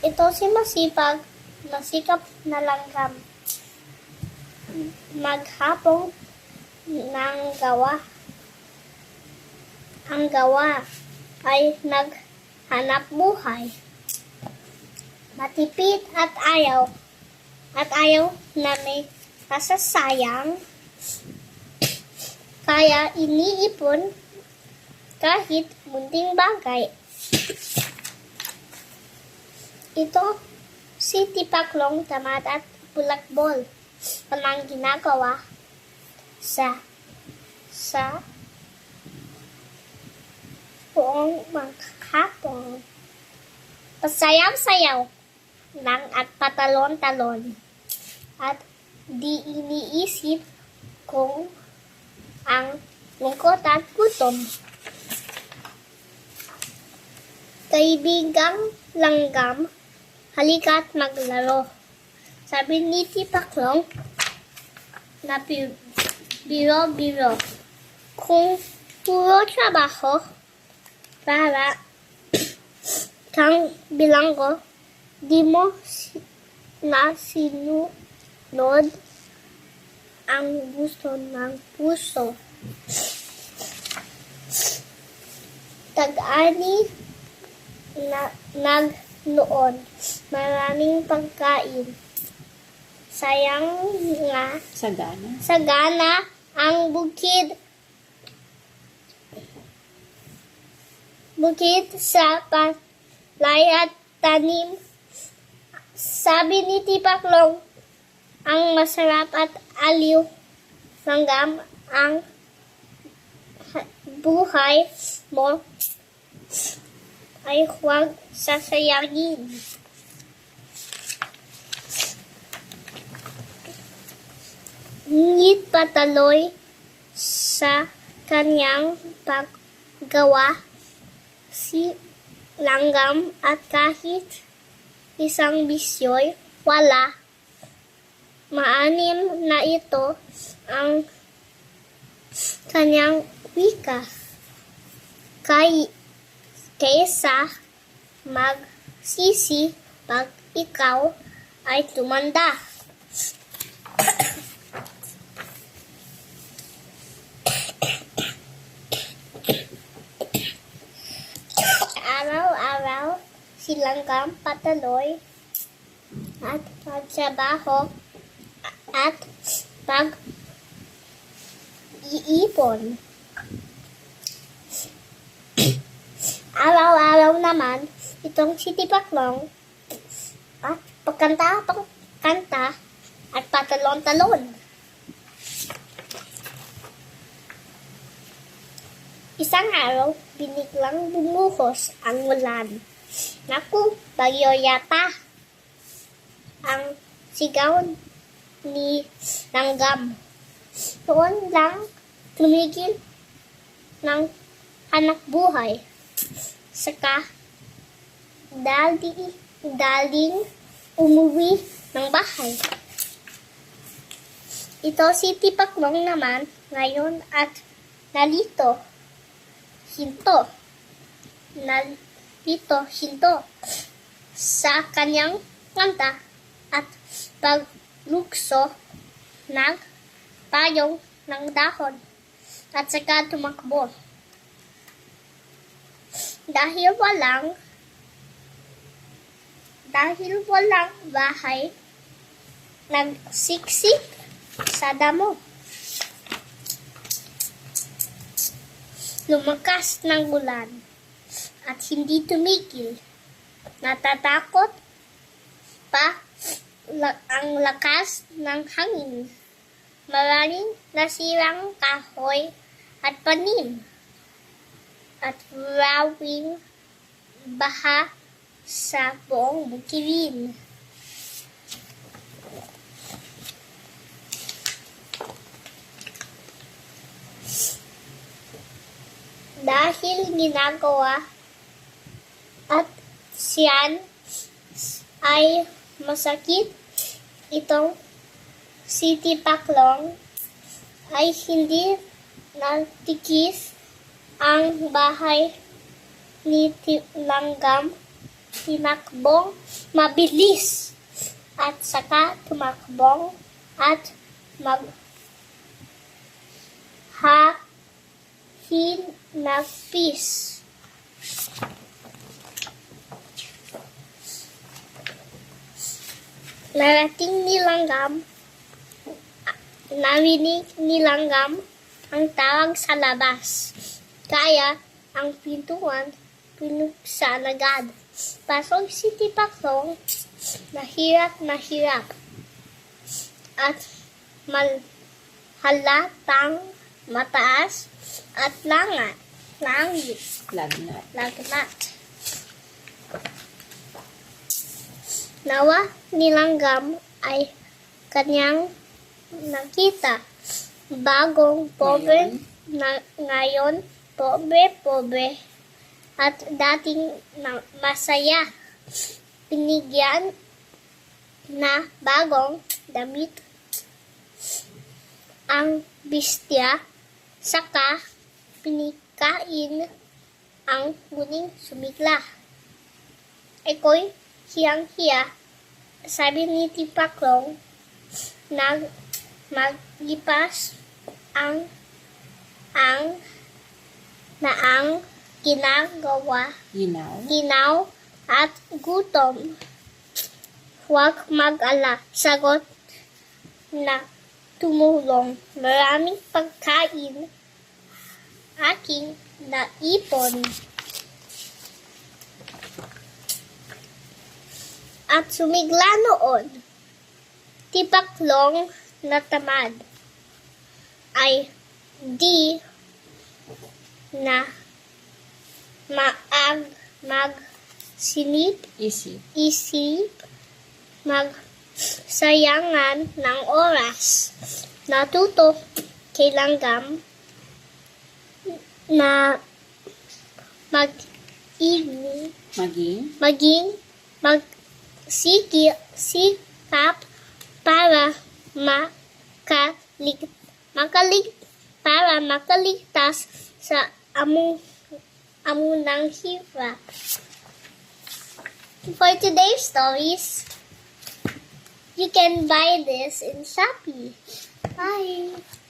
Ito si masipag, masikap na langgam. Maghapong ng gawa. Ang gawa ay naghanap buhay. Matipid at ayaw na may kasasayang. Kaya iniipon kahit munting bagay. Ito si Tipaklong, Tamad at Bulakbol. Walang ginagawa sa buong maghapon. Pasayaw-sayaw lang at patalon-talon. At di iniisip kung ang lungkot at gutom. Kaibigang langgam, halika't maglaro. Sabi ni Tipaklong na biro-biro. Kung puro trabaho para kang bilanggo, di mo na sinunod ang gusto ng puso. Tag-ani nagnoon, maraming pagkain. Sayang nga, sagana ang bukid sa palay at tanim. Sabi ni Tipaklong, ang masarap at aliw langgam ang buhay mo ay huwag sasayangin. Ngunit patuloy sa kanyang paggawa si langgam at kahit isang bisyo'y wala. Maanim na ito ang kanyang wika. Kaysa magsisi pag ikaw ay tumanda. Araw-araw si langgam patuloy at magtrabaho at pag-iipon. Araw-araw naman itong si Tipaklong at pagkanta at patalon-talon. Isang araw, biniglang bumuhos ang ulan. Naku, bagyo yata! Ang sigaw ni langgam. Noon lang tumigil ng hanap buhay. Saka daling umuwi ng bahay. Ito si Tipaklong naman ngayon at nalito hinto sa kanyang kanta at paglukso ng payong ng dahon at saka tumakbo. Dahil walang bahay, nagsiksik sa damo. Lumakas ng ulan at hindi tumigil. Natatakot pa ang lakas ng hangin. Maraming nasirang kahoy at panim. At maraming baha sa buong bukirin. Dahil ginagawa at siyan ay masakit, itong si Tipaklong ay hindi natikis ang bahay ni langgam tinakbong mabilis at saka tumakbong at maghahinagpis. Narinig ni Langgam ang tawag sa labas. Kaya ang pintuan pinuksan agad. Pasok si Tipaklong na hirap at halatang mataas at lagnat. Nawa ni Langgam ay kanyang nakita. Bagong pobre ngayon, pobre at dating masaya. Binigyan na bagong damit ang bestya, saka pinikain ang muning sumigla. Ako'y hiyang-hiya, sabi ni Tipaklong, magipas ang ginaw at gutom. Huwag mag-ala, sagot na tumulong. Maraming pagkain aking naipon. At sumigla noon, Tipaklong na tamad ay di na isip magsayangan ng oras. Natuto kay Langgam na magsikap para makaligtas sa amunang hirap. For today's stories, you can buy this in Shopee. Bye!